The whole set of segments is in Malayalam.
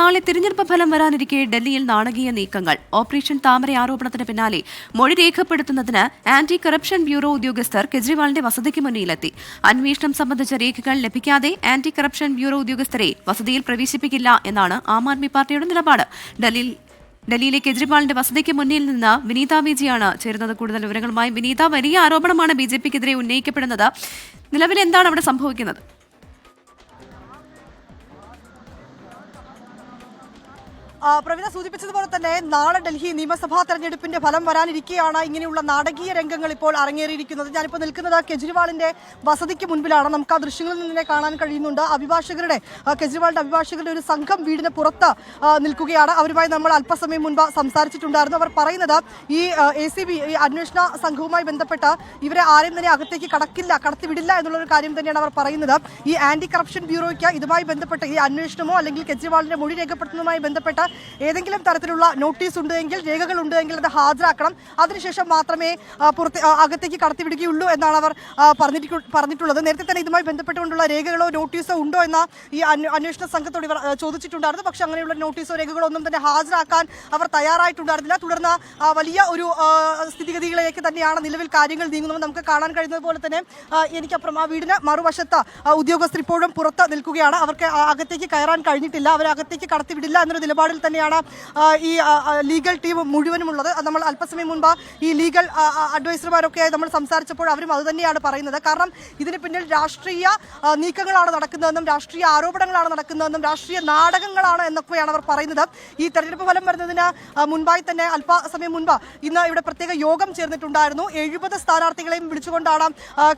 നാളെ തിരഞ്ഞെടുപ്പ് ഫലം വരാനിരിക്കെ ഡൽഹിയിൽ നാടകീയ നീക്കങ്ങൾ. ഓപ്പറേഷൻ താമര ആരോപണത്തിന് പിന്നാലെ മൊഴി രേഖപ്പെടുത്തുന്നതിന് ആന്റി കറപ്ഷൻ ബ്യൂറോ ഉദ്യോഗസ്ഥർ കെജ്രിവാളിന്റെ വസതിക്ക് മുന്നിലെത്തി. അന്വേഷണം സംബന്ധിച്ച രേഖകൾ ലഭിക്കാതെ ആന്റി കറപ്ഷൻ ബ്യൂറോ ഉദ്യോഗസ്ഥരെ വസതിയിൽ പ്രവേശിപ്പിക്കില്ല എന്നാണ് ആം ആദ്മി പാർട്ടിയുടെ നിലപാട്. ഡൽഹിയിലെ കെജ്രിവാളിന്റെ വസതിക്ക് മുന്നിൽ നിന്ന് വിനീത വിജിയാണ് ചേരുന്നത്. കൂടുതൽ വിവരങ്ങളുമായി വിനീത, വലിയ ആരോപണമാണ് ബിജെപിക്കെതിരെ ഉന്നയിക്കപ്പെടുന്നത്. നിലവിൽ എന്താണ് അവിടെ സംഭവിക്കുന്നത്? പ്രവീണ സൂചിപ്പിച്ചതുപോലെ തന്നെ നാളെ ഡൽഹി നിയമസഭാ തെരഞ്ഞെടുപ്പിന്റെ ഫലം വരാനിരിക്കെയാണ് ഇങ്ങനെയുള്ള നാടകീയ രംഗങ്ങൾ ഇപ്പോൾ അരങ്ങേറിയിരിക്കുന്നത്. ഞാനിപ്പോൾ നിൽക്കുന്നത് കെജ്രിവാളിന്റെ വസതിക്ക് മുൻപിലാണ്. നമുക്ക് ആ ദൃശ്യങ്ങളിൽ നിന്ന് കാണാൻ കഴിയുന്നുണ്ട്. കെജ്രിവാളിന്റെ അഭിഭാഷകരുടെ ഒരു സംഘം വീടിന് പുറത്ത് നിൽക്കുകയാണ്. അവരുമായി നമ്മൾ അല്പസമയം മുൻപ് സംസാരിച്ചിട്ടുണ്ടായിരുന്നു. അവർ പറയുന്നത് ഈ ACB ഈ അന്വേഷണ സംഘവുമായി ബന്ധപ്പെട്ട് ഇവരെ ആരെയും തന്നെ അകത്തേക്ക് കടത്തിവിടില്ല എന്നുള്ളൊരു കാര്യം തന്നെയാണ് അവർ പറയുന്നത്. ഈ ആന്റി കറപ്ഷൻ ബ്യൂറോയ്ക്ക് ഇതുമായി ബന്ധപ്പെട്ട് ഈ അന്വേഷണമോ അല്ലെങ്കിൽ കെജ്രിവാളിന്റെ മൊഴി രേഖപ്പെടുത്തുന്നതുമായി ബന്ധപ്പെട്ട ഏതെങ്കിലും തരത്തിലുള്ള നോട്ടീസ് ഉണ്ടെങ്കിൽ, രേഖകൾ ഉണ്ടെങ്കിൽ അത് ഹാജരാക്കണം. അതിനുശേഷം മാത്രമേ അകത്തേക്ക് കടത്തിവിടുകയുള്ളൂ എന്നാണ് അവർ പറഞ്ഞിട്ടുള്ളത്. നേരത്തെ തന്നെ ഇതുമായി ബന്ധപ്പെട്ടുകൊണ്ടുള്ള രേഖകളോ നോട്ടീസോ ഉണ്ടോ എന്ന ഈ അന്വേഷണ സംഘത്തോട് ഇവർ ചോദിച്ചിട്ടുണ്ടായിരുന്നു. പക്ഷെ അങ്ങനെയുള്ള നോട്ടീസോ രേഖകളോ ഒന്നും തന്നെ ഹാജരാക്കാൻ അവർ തയ്യാറായിട്ടുണ്ടായിരുന്നില്ല. തുടർന്ന് വലിയ ഒരു സ്ഥിതിഗതികളിലേക്ക് തന്നെയാണ് നിലവിൽ കാര്യങ്ങൾ നീങ്ങുന്നത്. നമുക്ക് കാണാൻ കഴിയുന്നത് പോലെ തന്നെ എനിക്കപ്പുറം ആ വീടിന് മറുവശത്ത് ഉദ്യോഗസ്ഥർ ഇപ്പോഴും പുറത്ത് നിൽക്കുകയാണ്. അവർക്ക് അകത്തേക്ക് കയറാൻ കഴിഞ്ഞിട്ടില്ല. അവരെ അകത്തേക്ക് കടത്തിവിടില്ല എന്നൊരു നിലപാടിൽ തന്നെയാണ് ഈ ലീഗൽ ടീം മുഴുവനുമുള്ളത്. നമ്മൾ അല്പസമയം മുൻപ് ഈ ലീഗൽ അഡ്വൈസർമാരൊക്കെ നമ്മൾ സംസാരിച്ചപ്പോൾ അവരും അത് തന്നെയാണ് പറയുന്നത്. കാരണം ഇതിന് പിന്നിൽ രാഷ്ട്രീയ നീക്കങ്ങളാണ് നടക്കുന്നതെന്നും രാഷ്ട്രീയ ആരോപണങ്ങളാണ് നടക്കുന്നതെന്നും രാഷ്ട്രീയ നാടകങ്ങളാണ് എന്നൊക്കെയാണ് അവർ പറയുന്നത്. ഈ തെരഞ്ഞെടുപ്പ് ഫലം വരുന്നതിന് മുൻപായി തന്നെ അല്പസമയം മുൻപ് ഇന്ന് ഇവിടെ പ്രത്യേക യോഗം ചേർന്നിട്ടുണ്ടായിരുന്നു. 70 സ്ഥാനാർത്ഥികളെയും വിളിച്ചുകൊണ്ടാണ്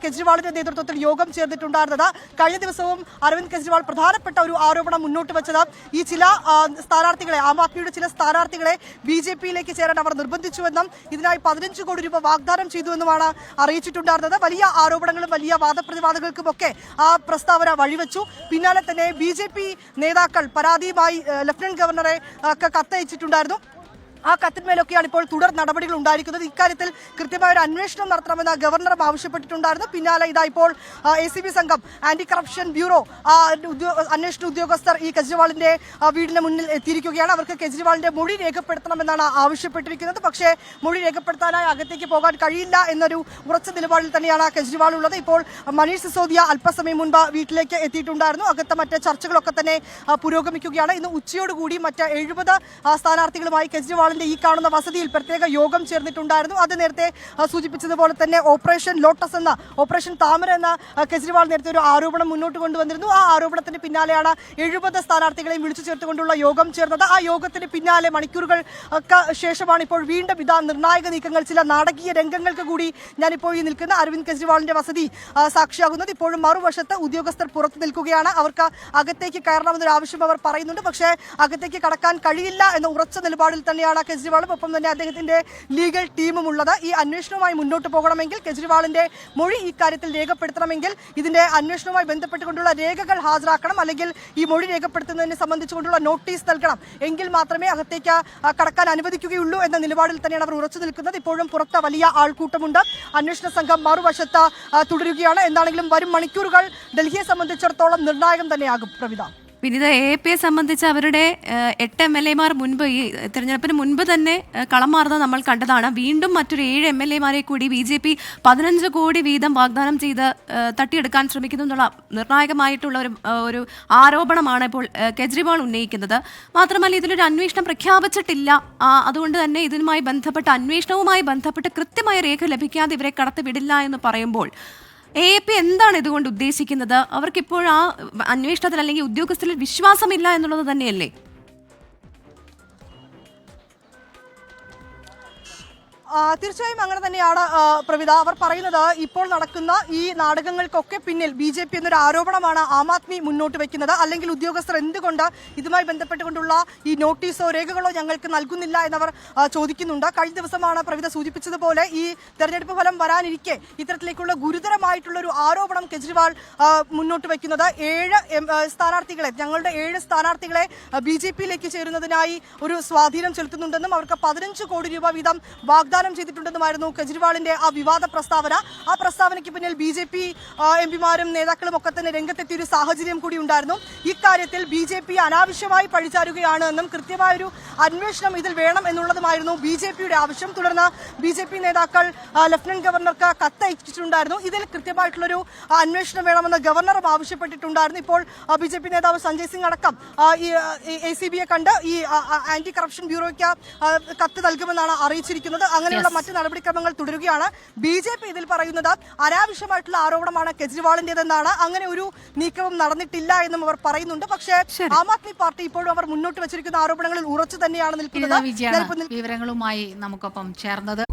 കെജ്രിവാളിന്റെ നേതൃത്വത്തിൽ യോഗം ചേർന്നിട്ടുണ്ടായിരുന്നത്. കഴിഞ്ഞ ദിവസവും അരവിന്ദ് കെജ്രിവാൾ പ്രധാനപ്പെട്ട ഒരു ആരോപണം മുന്നോട്ട് വെച്ചത് ഈ ചില സ്ഥാനാർത്ഥികളെ, ആം ആദ്മിയുടെ ചില സ്ഥാനാർത്ഥികളെ BJPയിലേക്ക് ചേരാൻ അവർ നിർബന്ധിച്ചുവെന്നും ഇതിനായി 15 കോടി രൂപ വാഗ്ദാനം ചെയ്തുവെന്നുമാണ് അറിയിച്ചിട്ടുണ്ടായിരുന്നത്. വലിയ ആരോപണങ്ങളും വലിയ വാദപ്രതിവാദങ്ങൾക്കുമൊക്കെ ആ പ്രസ്താവന വഴിവെച്ചു. പിന്നാലെ തന്നെ BJP നേതാക്കൾ പരാതിയുമായി ലഫ്റ്റനന്റ് ഗവർണറെ കത്തയച്ചിട്ടുണ്ടായിരുന്നു. ആ കത്തിന്മേലൊക്കെയാണ് ഇപ്പോൾ തുടർ നടപടികൾ ഉണ്ടായിരിക്കുന്നത്. ഇക്കാര്യത്തിൽ കൃത്യമായ ഒരു അന്വേഷണം നടത്തണമെന്ന് ഗവർണറും ആവശ്യപ്പെട്ടിട്ടുണ്ടായിരുന്നു. പിന്നാലെ ഇതാ ഇപ്പോൾ ACB സംഘം, ആന്റി കറപ്ഷൻ ബ്യൂറോ അന്വേഷണ ഉദ്യോഗസ്ഥർ ഈ കെജ്രിവാളിന്റെ വീടിന് മുന്നിൽ എത്തിയിരിക്കുകയാണ്. അവർക്ക് കെജ്രിവാളിന്റെ മൊഴി രേഖപ്പെടുത്തണമെന്നാണ് ആവശ്യപ്പെട്ടിരിക്കുന്നത്. പക്ഷേ മൊഴി രേഖപ്പെടുത്താനായി അകത്തേക്ക് പോകാൻ കഴിയില്ല എന്നൊരു ഉറച്ച നിലപാടിൽ തന്നെയാണ് കെജ്രിവാൾ ഉള്ളത്. ഇപ്പോൾ മനീഷ് സിസോദിയ അല്പസമയം മുൻപ് വീട്ടിലേക്ക് എത്തിയിട്ടുണ്ടായിരുന്നു. അകത്തെ മറ്റ് ചർച്ചകളൊക്കെ തന്നെ പുരോഗമിക്കുകയാണ്. ഇന്ന് ഉച്ചയോടുകൂടി മറ്റ് 70 സ്ഥാനാർത്ഥികളുമായി കെജ്രിവാൾ ഈ കാണുന്ന വസതിയിൽ പ്രത്യേക യോഗം ചേർന്നിട്ടുണ്ടായിരുന്നു. അത് നേരത്തെ സൂചിപ്പിച്ചതുപോലെ തന്നെ ഓപ്പറേഷൻ താമര എന്ന കെജ്രിവാൾ നേരത്തെ ഒരു ആരോപണം മുന്നോട്ട് കൊണ്ടുവന്നിരുന്നു. ആ ആരോപണത്തിന് പിന്നാലെയാണ് 70 സ്ഥാനാർത്ഥികളെയും വിളിച്ചു ചേർത്തുകൊണ്ടുള്ള യോഗം ചേർന്നത്. ആ യോഗത്തിന് പിന്നാലെ മണിക്കൂറുകൾക്ക് ശേഷമാണ് ഇപ്പോൾ വീണ്ടും ഇതാ നിർണായക നീക്കങ്ങൾ, ചില നാടകീയ രംഗങ്ങൾക്ക് കൂടി ഞാനിപ്പോൾ ഈ നിൽക്കുന്ന അരവിന്ദ് കെജ്രിവാളിന്റെ വസതി സാക്ഷിയാകുന്നത്. ഇപ്പോഴും മറുവശത്ത് ഉദ്യോഗസ്ഥർ പുറത്തു നിൽക്കുകയാണ്. അവർക്ക് അകത്തേക്ക് കയറണമെന്നൊരു ആവശ്യം അവർ പറയുന്നുണ്ട്. പക്ഷേ അകത്തേക്ക് കടക്കാൻ കഴിയില്ല എന്ന ഉറച്ച നിലപാടിൽ തന്നെയാണ് കെജ്രിവാളും ഒപ്പം തന്നെ അദ്ദേഹത്തിന്റെ ലീഗൽ ടീമും ഉള്ളത്. ഈ അന്വേഷണവുമായി മുന്നോട്ട് പോകണമെങ്കിൽ, കെജ്രിവാളിന്റെ മൊഴി ഇക്കാര്യത്തിൽ രേഖപ്പെടുത്തണമെങ്കിൽ ഇതിന്റെ അന്വേഷണവുമായി ബന്ധപ്പെട്ടുകൊണ്ടുള്ള രേഖകൾ ഹാജരാക്കണം, അല്ലെങ്കിൽ ഈ മൊഴി രേഖപ്പെടുത്തുന്നതിനെ സംബന്ധിച്ചുകൊണ്ടുള്ള നോട്ടീസ് നൽകണം. എങ്കിൽ മാത്രമേ അകത്തേക്ക് കടക്കാൻ അനുവദിക്കുകയുള്ളൂ എന്ന നിലപാടിൽ തന്നെയാണ് അവർ ഉറച്ചു നിൽക്കുന്നത്. ഇപ്പോഴും പുറത്ത് വലിയ ആൾക്കൂട്ടമുണ്ട്. അന്വേഷണ സംഘം മറുവശത്ത് തുടരുകയാണ്. എന്താണെങ്കിലും വരും മണിക്കൂറുകൾ ഡൽഹിയെ സംബന്ധിച്ചിടത്തോളം നിർണായകം തന്നെയാകും. പ്രവിധ വിനീത, AAPയെ സംബന്ധിച്ച് അവരുടെ 8 MLA-മാർ മുൻപ് ഈ തെരഞ്ഞെടുപ്പിന് മുൻപ് തന്നെ കളം മാറുന്നത് നമ്മൾ കണ്ടതാണ്. വീണ്ടും മറ്റൊരു 7 MLA-മാരെ കൂടി BJP 15 കോടി വീതം വാഗ്ദാനം ചെയ്ത് തട്ടിയെടുക്കാൻ ശ്രമിക്കുന്നു എന്നുള്ള നിർണായകമായിട്ടുള്ള ഒരു ആരോപണമാണ് ഇപ്പോൾ കെജ്രിവാൾ ഉന്നയിക്കുന്നത്. മാത്രമല്ല ഇതിലൊരു അന്വേഷണം പ്രഖ്യാപിച്ചിട്ടില്ല. അതുകൊണ്ട് തന്നെ അന്വേഷണവുമായി ബന്ധപ്പെട്ട് കൃത്യമായ രേഖ ലഭിക്കാതെ ഇവരെ കടത്തിവിടില്ല എന്ന് പറയുമ്പോൾ AAP എന്താണ് ഇതുകൊണ്ട് ഉദ്ദേശിക്കുന്നത്? അവർക്കിപ്പോൾ ആ അന്വേഷണത്തിൽ അല്ലെങ്കിൽ ഉദ്യോഗസ്ഥരിൽ വിശ്വാസമില്ല എന്നുള്ളത് തന്നെയല്ലേ? തീർച്ചയായും അങ്ങനെ തന്നെയാണ് പ്രവിധ. അവർ പറയുന്നത് ഇപ്പോൾ നടക്കുന്ന ഈ നാടകങ്ങൾക്കൊക്കെ പിന്നിൽ BJP എന്നൊരു ആരോപണമാണ് ആം ആദ്മി മുന്നോട്ട് വയ്ക്കുന്നത്. അല്ലെങ്കിൽ ഉദ്യോഗസ്ഥർ എന്തുകൊണ്ട് ഇതുമായി ബന്ധപ്പെട്ടുകൊണ്ടുള്ള ഈ നോട്ടീസോ രേഖകളോ ഞങ്ങൾക്ക് നൽകുന്നില്ല എന്നവർ ചോദിക്കുന്നുണ്ട്. കഴിഞ്ഞ ദിവസമാണ് പ്രവിധ സൂചിപ്പിച്ചതുപോലെ ഈ തെരഞ്ഞെടുപ്പ് ഫലം വരാനിരിക്കെ ഇത്തരത്തിലേക്കുള്ള ഗുരുതരമായിട്ടുള്ള ഒരു ആരോപണം കെജ്രിവാൾ മുന്നോട്ട് വയ്ക്കുന്നത്. ഞങ്ങളുടെ 7 സ്ഥാനാർത്ഥികളെ BJPയിലേക്ക് ചേരുന്നതിനായി ഒരു സ്വാധീനം ചെലുത്തുന്നുണ്ടെന്നും അവർക്ക് 15 കോടി രൂപ വീതം വാഗ്ദാനം വാഗ്ദാനം ചെയ്തിട്ടുണ്ടെന്നുമായിരുന്നു കെജ്രിവാളിന്റെ ആ വിവാദ പ്രസ്താവന. ആ പ്രസ്താവനയ്ക്ക് പിന്നിൽ BJP എംപിമാരും നേതാക്കളും ഒക്കെ തന്നെ രംഗത്തെത്തിയ ഒരു സാഹചര്യം കൂടി ഉണ്ടായിരുന്നു. ഇക്കാര്യത്തിൽ BJP അനാവശ്യമായി പഴിചാരുകയാണ് എന്നും കൃത്യമായൊരു അന്വേഷണം ഇതിൽ വേണം എന്നുള്ളതുമായിരുന്നു BJPയുടെ ആവശ്യം. തുടർന്ന് BJP നേതാക്കൾ ലഫ്റ്റനന്റ് ഗവർണർക്ക് കത്തയച്ചിട്ടുണ്ടായിരുന്നു. ഇതിൽ കൃത്യമായിട്ടുള്ളൊരു അന്വേഷണം വേണമെന്ന് ഗവർണറും ആവശ്യപ്പെട്ടിട്ടുണ്ടായിരുന്നു. ഇപ്പോൾ BJP നേതാവ് സഞ്ജയ് സിംഗ് അടക്കം ഈ ACBയെ കണ്ട് ഈ ആന്റി കറപ്ഷൻ ബ്യൂറോയ്ക്ക് കത്ത് നൽകുമെന്നാണ് അറിയിച്ചിരിക്കുന്നത്. അങ്ങനെയുള്ള മറ്റ് നടപടിക്രമങ്ങൾ തുടരുകയാണ്. BJP ഇതിൽ പറയുന്നത് അനാവശ്യമായിട്ടുള്ള ആരോപണമാണ് കെജ്രിവാളിന്റേതെന്നാണ്. അങ്ങനെ ഒരു നീക്കവും നടന്നിട്ടില്ല എന്നും അവർ പറയുന്നുണ്ട്. പക്ഷേ ആം ആദ്മി പാർട്ടി ഇപ്പോഴും അവർ മുന്നോട്ട് വെച്ചിരിക്കുന്ന ആരോപണങ്ങളിൽ ഉറച്ചു തന്നെയാണ് നിൽക്കുന്നത്. വിവരങ്ങളുമായി നമുക്കൊപ്പം ചേർന്നത്.